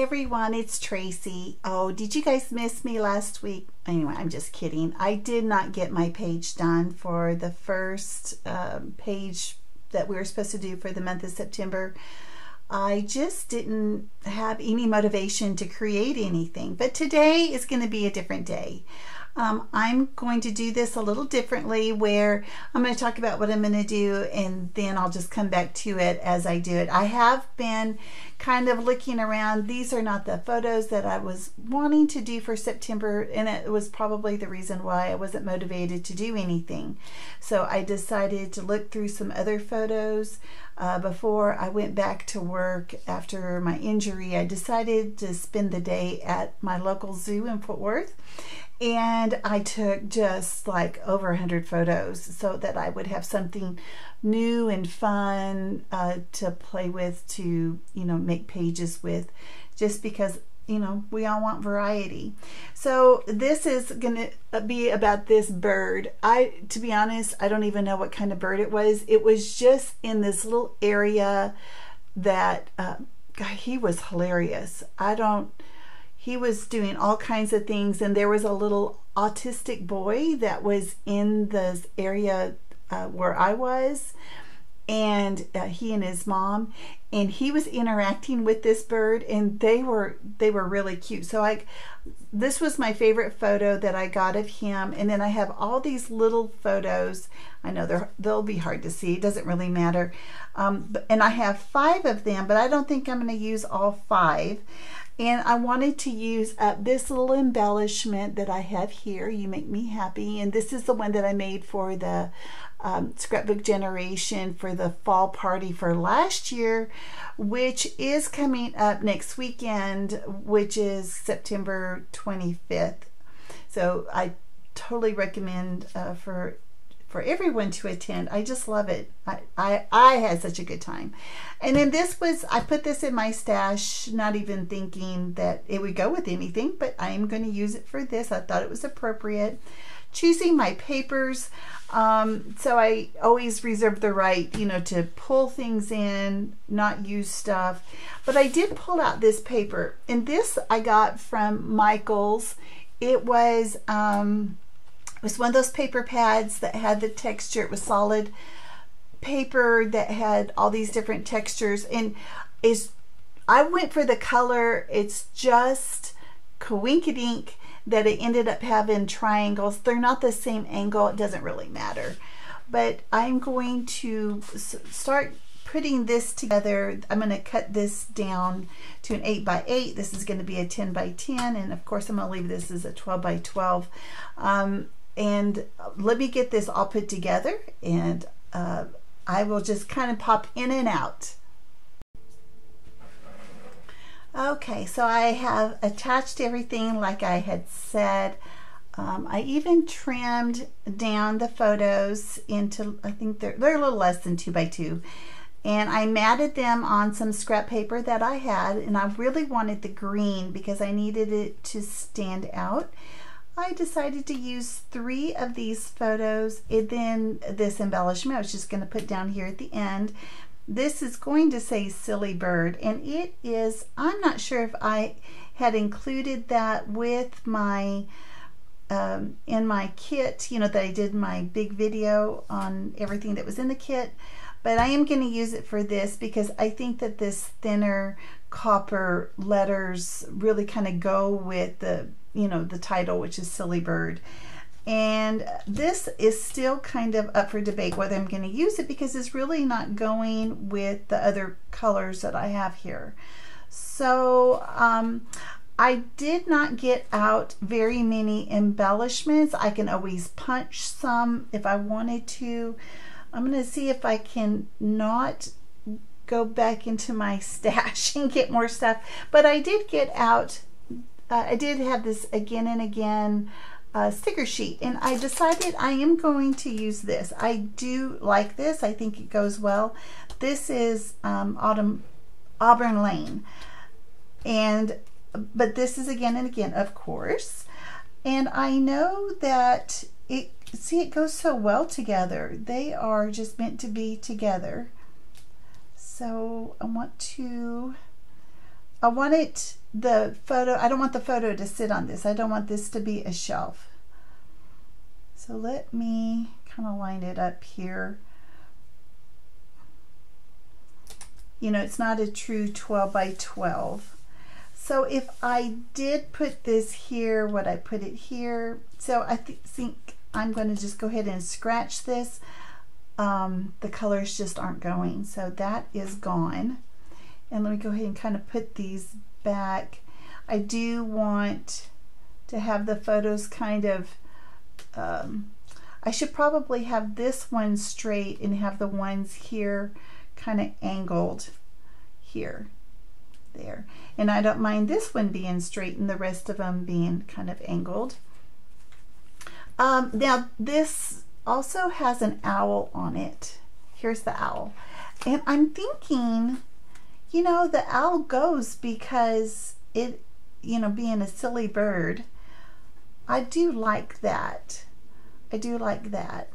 everyone, it's Tracy. Oh, did you guys miss me last week? Anyway, I'm just kidding. I did not get my page done for the first page that we were supposed to do for the month of September. I just didn't have any motivation to create anything, but today is going to be a different day. I'm going to do this a little differently, where I'm going to talk about what I'm going to do and then I'll just come back to it as I do it. I have been kind of looking around. These are not the photos that I was wanting to do for September, and it was probably the reason why I wasn't motivated to do anything. So I decided to look through some other photos. Before I went back to work after my injury, I decided to spend the day at my local zoo in Fort Worth. And I took just like over 100 photos so that I would have something new and fun to play with, to, make pages with, just because, we all want variety. So this is going to be about this bird. To be honest, I don't even know what kind of bird it was. It was just in this little area that, God, he was hilarious. He was doing all kinds of things, and there was a little autistic boy that was in this area where I was, and he and his mom, and he was interacting with this bird, and they were really cute. So this was my favorite photo that I got of him, and then I have all these little photos. I know they'll be hard to see. It doesn't really matter, and I have 5 of them, but I don't think I'm going to use all 5. And I wanted to use this little embellishment that I have here, You Make Me Happy. And this is the one that I made for the scrapbook generation for the fall party for last year, which is coming up next weekend, which is September 25th. So I totally recommend for everyone to attend. I just love it. I had such a good time. And then I put this in my stash, not even thinking that it would go with anything, but I am going to use it for this. I thought it was appropriate. Choosing my papers, so I always reserve the right, to pull things in, not use stuff. But I did pull out this paper, and this I got from Michael's. It was one of those paper pads that had the texture. It was solid paper that had all these different textures, and I went for the color. It's just coinkydink that it ended up having triangles. They're not the same angle. It doesn't really matter, but I'm going to start putting this together. I'm going to cut this down to an 8x8. This is going to be a 10x10, and of course I'm going to leave this as a 12x12. And let me get this all put together, and I will just kind of pop in and out. Okay, so I have attached everything like I had said. I even trimmed down the photos into, I think they're a little less than 2x2. And I matted them on some scrap paper that I had, and I really wanted the green because I needed it to stand out. I decided to use 3 of these photos, and then this embellishment I was just going to put down here at the end. This is going to say Silly Bird, and it is, I'm not sure if I had included that with my in my kit, that I did my big video on everything that was in the kit, but I am going to use it for this because I think that this thinner copper letters really kind of go with the the title, which is Silly Bird. And this is still kind of up for debate whether I'm going to use it, because it's really not going with the other colors that I have here. So I did not get out very many embellishments. I can always punch some if I wanted to. I'm going to see if I can not go back into my stash and get more stuff. But I did get out, I did have this again and again sticker sheet, and I decided I am going to use this. I do like this. I think it goes well. This is Auburn Lane, but this is again and again, of course. And I know that it goes so well together. They are just meant to be together. So I want it the photo, I don't want the photo to sit on this. I don't want this to be a shelf. So let me kind of line it up here. You know, it's not a true 12 by 12. So if I did put this here, would I put it here? So I think I'm going to just go ahead and scratch this. The colors just aren't going. So that is gone. And let me go ahead and kind of put these back. I do want to have the photos kind of, I should probably have this one straight and have the ones here kind of angled here, there. And I don't mind this one being straight and the rest of them being kind of angled. Now this also has an owl on it. Here's the owl. And I'm thinking, you know, the owl goes because it, you know, being a silly bird, I do like that. I do like that.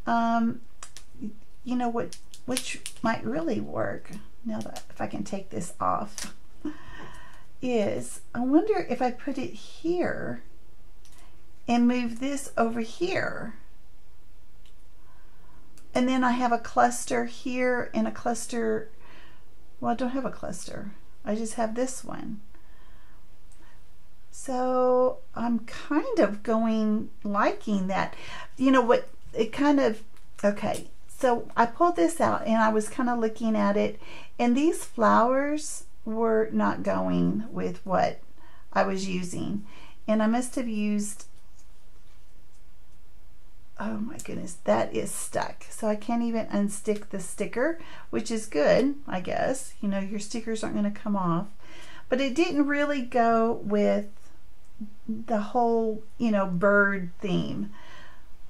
You know what, which might really work, now that if I can take this off, is I wonder if I put it here and move this over here. And then I have a cluster here and a cluster, well, I don't have a cluster. I just have this one. So I'm kind of liking that. You know what, it kind of, okay. So I pulled this out and I was kind of looking at it, and these flowers were not going with what I was using. And I must have used, oh my goodness, that is stuck. So I can't even unstick the sticker, which is good, I guess. You know, your stickers aren't going to come off. But it didn't really go with the whole, you know, bird theme.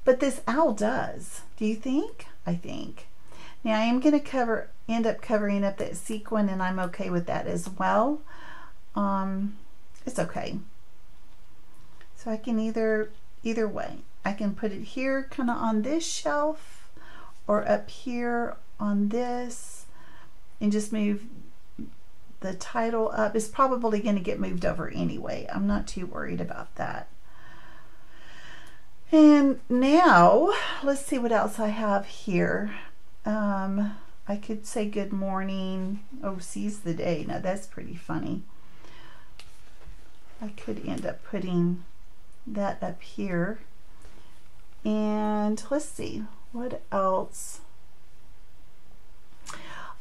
But this owl does. Do you think? I think. Now I am going to end up covering up that sequin, and I'm okay with that as well. It's okay. So I can either way. I can put it here kind of on this shelf or up here on this and just move the title up. It's probably going to get moved over anyway. I'm not too worried about that. And now let's see what else I have here. I could say good morning. Oh, seize the day. Now that's pretty funny. I could end up putting that up here. And let's see, what else?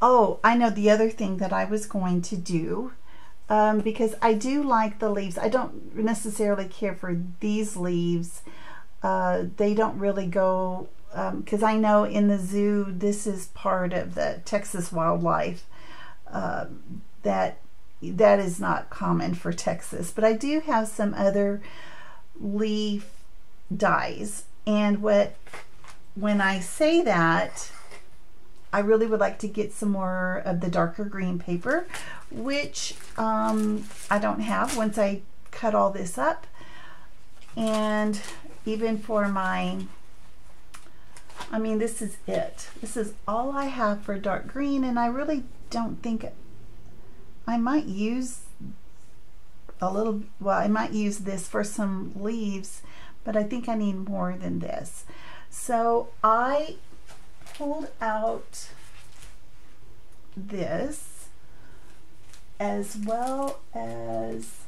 Oh, I know the other thing that I was going to do, because I do like the leaves. I don't necessarily care for these leaves. They don't really go, because I know in the zoo, this is part of the Texas wildlife. That is not common for Texas, but I do have some other leaf dyes. And when I say that, I really would like to get some more of the darker green paper, which I don't have once I cut all this up. And even for my, I mean, this is it. This is all I have for dark green, and I really don't think, I might use a little, well, I might use this for some leaves, but I think I need more than this. So I pulled out this as well as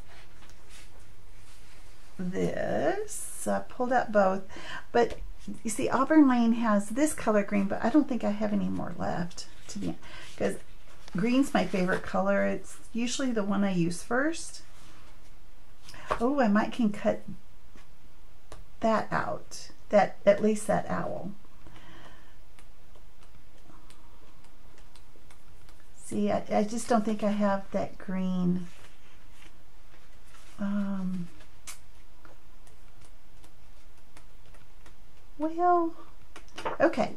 this. So I pulled out both, but you see Auburn Lane has this color green, but I don't think I have any more left, to be, because green's my favorite color. It's usually the one I use first. Oh, I might can cut that out, that, at least that owl. See, I just don't think I have that green. Well, okay.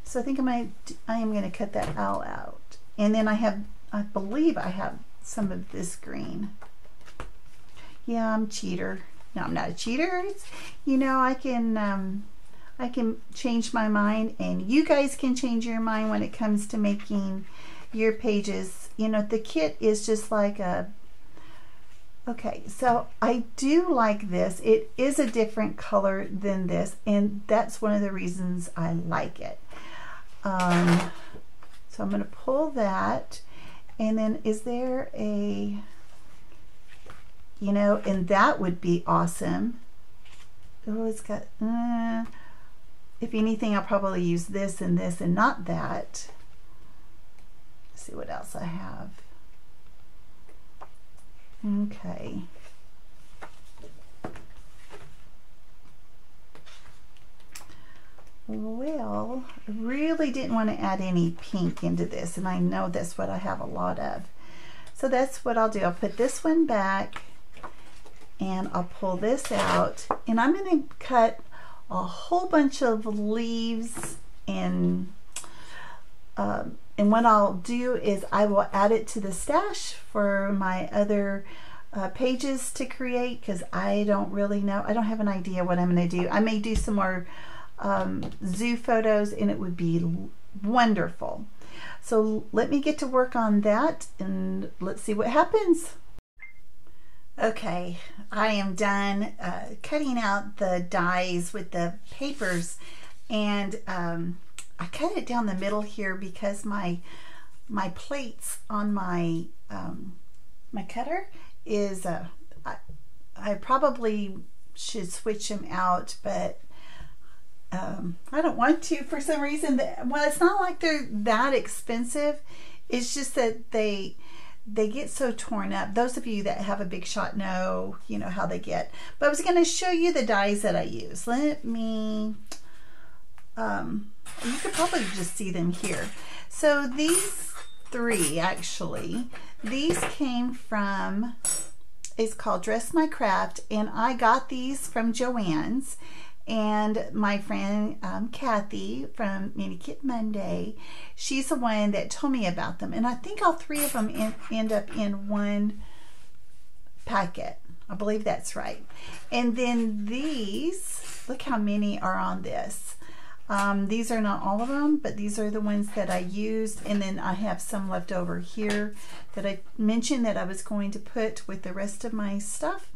So I think I am going to cut that owl out. And then I believe I have some of this green. Yeah, I'm a cheater. No, I'm not a cheater. It's, you know, I can change my mind, and you guys can change your mind when it comes to making your pages. You know, the kit is just like a Okay, so I do like this. It is a different color than this, and that's one of the reasons I like it. So I'm going to pull that, and then is there a, you know, and that would be awesome. Oh, it's got, if anything, I'll probably use this and not that. Let's see what else I have. Okay. Well, I really didn't want to add any pink into this, and I know that's what I have a lot of. So that's what I'll do. I'll put this one back, and I'll pull this out, and I'm going to cut a whole bunch of leaves, and what I'll do is I will add it to the stash for my other pages to create, because I don't really know. I don't have an idea what I'm going to do. I may do some more zoo photos, and it would be wonderful. So let me get to work on that, and let's see what happens. Okay, I am done cutting out the dies with the papers, and I cut it down the middle here because my plates on my my cutter is I probably should switch them out, but I don't want to for some reason. Well, it's not like they're that expensive. It's just that they get so torn up. Those of you that have a big shot know, you know how they get. But I was going to show you the dies that I use. Let me, you could probably just see them here. So these three, actually, these came from, it's called Dress My Craft, and I got these from Joann's. And my friend Kathy from Mini Kit Monday, she's the one that told me about them, and I think all three of them end up in one packet. I believe that's right. And then these, look how many are on this. These are not all of them, but these are the ones that I used, and then I have some left over here that I mentioned that I was going to put with the rest of my stuff.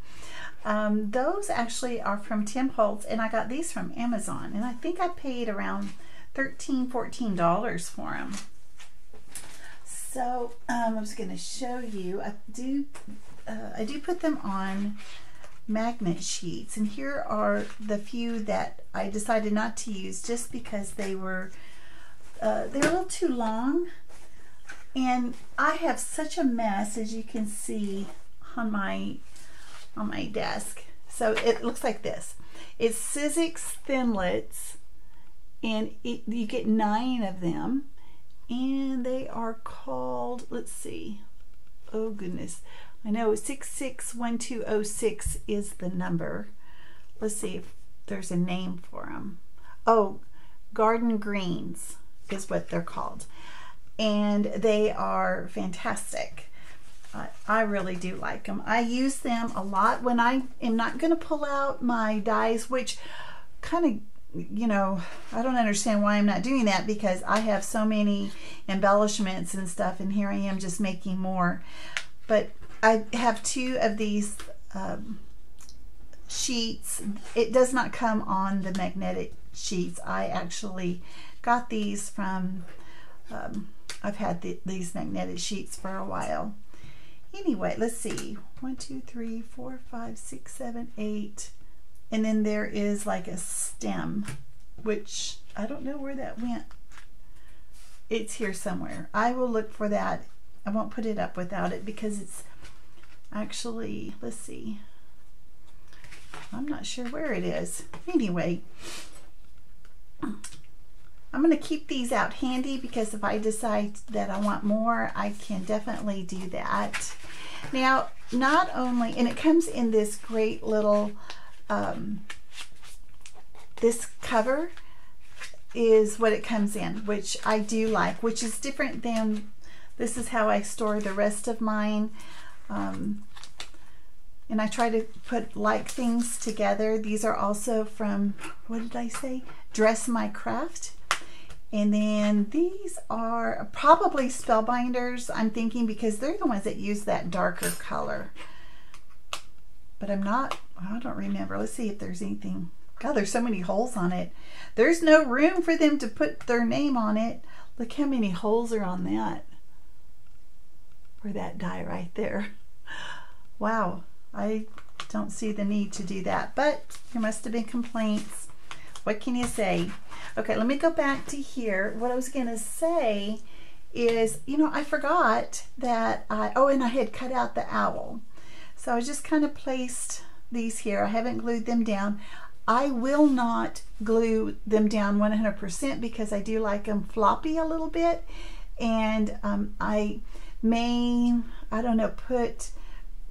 Those actually are from Tim Holtz, and I got these from Amazon, and I think I paid around $13, $14 for them. So I was going to show you, I do put them on magnet sheets, and here are the few that I decided not to use just because they were a little too long, and I have such a mess, as you can see on my desk. So it looks like this. It's Sizzix Thinlits, and you get 9 of them, and they are called, let's see, oh goodness, I know 661206 is the number. Let's see if there's a name for them. Oh, Garden Greens is what they're called, and they are fantastic. I really do like them. I use them a lot when I am not going to pull out my dies, which kind of, you know, I don't understand why I'm not doing that, because I have so many embellishments and stuff, and here I am just making more. But I have 2 of these sheets. It does not come on the magnetic sheets. I actually got these from, I've had these magnetic sheets for a while. Anyway, let's see, 1, 2, 3, 4, 5, 6, 7, 8, and then there is like a stem, which I don't know where that went. It's here somewhere. I will look for that. I won't put it up without it, because it's actually, let's see, I'm not sure where it is. Anyway, I'm going to keep these out handy, because if I decide that I want more, I can definitely do that. Now, not only, and it comes in this great little, this cover is what it comes in, which I do like, which is different than, this is how I store the rest of mine. And I try to put like things together. These are also from, what did I say? Dress My Craft. And then these are probably Spellbinders, I'm thinking, because they're the ones that use that darker color. but I don't remember. Let's see if there's anything. God, there's so many holes on it. There's no room for them to put their name on it. Look how many holes are on that. For that die right there. Wow, I don't see the need to do that, but there must have been complaints. What can you say? Okay, let me go back to here. What I was gonna say is, you know, I forgot that and I had cut out the owl. So I just kind of placed these here. I haven't glued them down. I will not glue them down 100% because I do like them floppy a little bit. And I may, I don't know, put,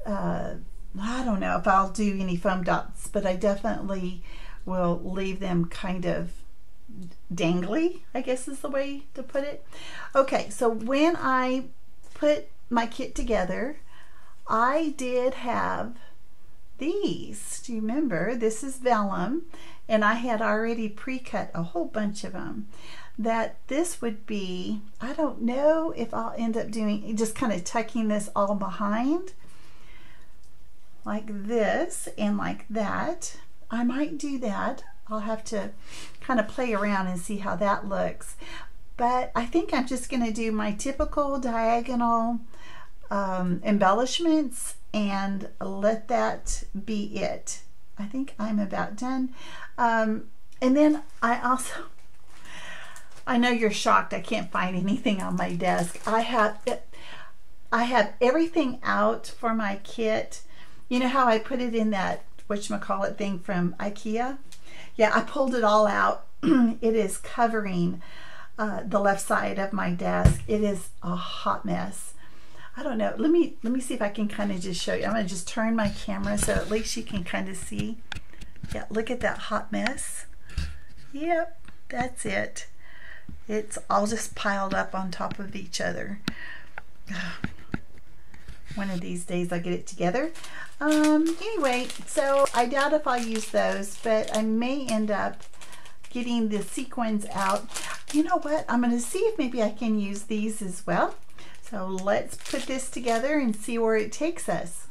I don't know if I'll do any foam dots, but I definitely will leave them kind of dangly, I guess is the way to put it. Okay, so when I put my kit together, I did have these. Do you remember? This is vellum, and I had already pre-cut a whole bunch of them. That this would be, I don't know if I'll end up doing, just kind of tucking this all behind like this and like that. I might do that. I'll have to kind of play around and see how that looks. But I think I'm just going to do my typical diagonal embellishments and let that be it. I think I'm about done. And then I know you're shocked I can't find anything on my desk. I have everything out for my kit. You know how I put it in that whatchamacallit thing from IKEA? Yeah, I pulled it all out. It is covering the left side of my desk. It is a hot mess. I don't know. Let me see if I can kind of just show you. I'm going to just turn my camera so at least you can kind of see. Yeah, look at that hot mess. Yep, that's it. It's all just piled up on top of each other. One of these days I'll get it together. Anyway, so I doubt if I'll use those, but I may end up getting the sequins out. You know what? I'm going to see if maybe I can use these as well. So let's put this together and see where it takes us.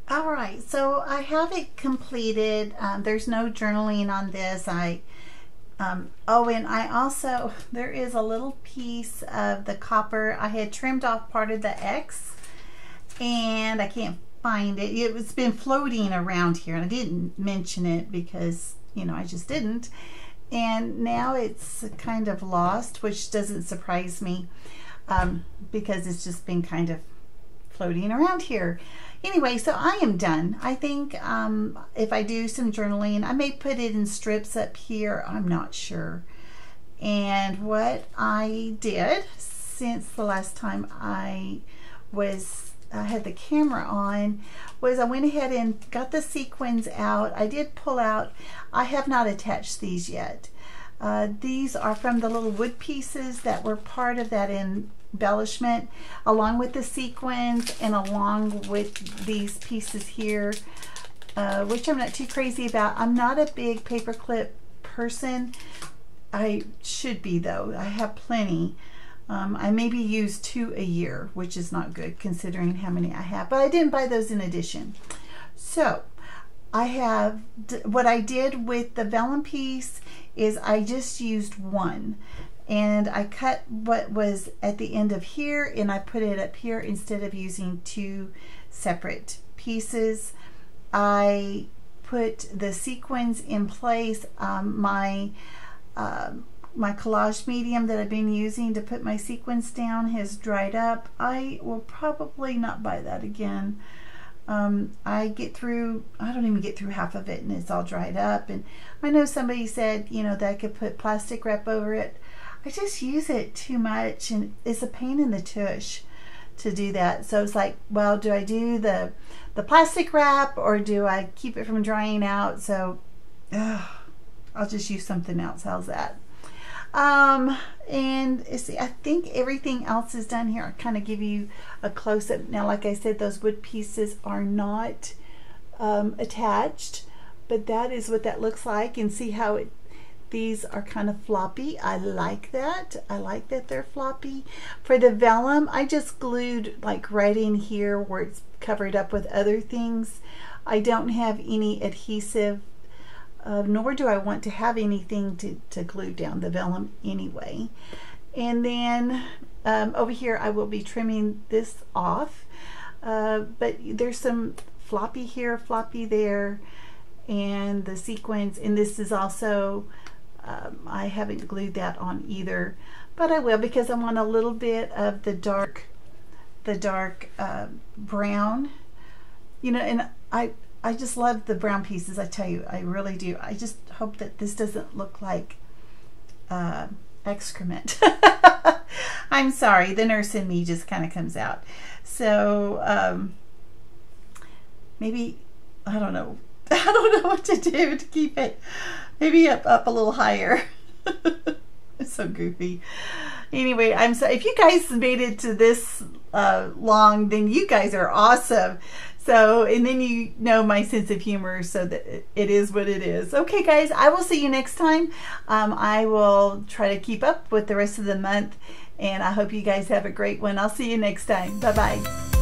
All right, so I have it completed. There's no journaling on this. Oh, and I also, there is a little piece of the copper. I had trimmed off part of the X and I can't find it. It's been floating around here and I didn't mention it because, you know, I just didn't. And now it's kind of lost, which doesn't surprise me because it's just been kind of floating around here. Anyway, so I am done. I think if I do some journaling, I may put it in strips up here. I'm not sure. And what I did since the last time I had the camera on was I went ahead and got the sequins out. I did pull out, I have not attached these yet. These are from the little wood pieces that were part of that embellishment, along with the sequins and along with these pieces here, which I'm not too crazy about. I'm not a big paperclip person. I should be though. I have plenty. I maybe use 2 a year, which is not good considering how many I have, but I didn't buy those in addition. So I have, what I did with the vellum piece is I just used one and I cut what was at the end of here and I put it up here instead of using 2 separate pieces. I put the sequins in place. My collage medium that I've been using to put my sequins down has dried up. I will probably not buy that again. I don't even get through half of it and it's all dried up. And I know somebody said, you know, that I could put plastic wrap over it. I just use it too much and it's a pain in the tush to do that. So it's like, well, do I do the plastic wrap or do I keep it from drying out? So I'll just use something else. How's that? And see, I think everything else is done here. I'll kind of give you a close-up. Now, like I said, those wood pieces are not attached, but that is what that looks like. And see how these are kind of floppy. I like that. I like that they're floppy. For the vellum, I just glued like right in here where it's cover it up with other things. I don't have any adhesive, nor do I want to have anything to glue down the vellum anyway. And then over here I will be trimming this off, but there's some floppy here, floppy there, and the sequins, and this is also, I haven't glued that on either, but I will, because I want a little bit of the dark brown, you know, and I just love the brown pieces, I tell you, I really do. I just hope that this doesn't look like excrement. I'm sorry, the nurse in me just kind of comes out. So maybe, I don't know what to do to keep it maybe up a little higher. It's so goofy. Anyway, I'm sorry if you guys made it to this long, then you guys are awesome. So, and then you know my sense of humor, so that it is what it is. Okay guys, I will see you next time. I will try to keep up with the rest of the month, and I hope you guys have a great one. I'll see you next time. Bye bye.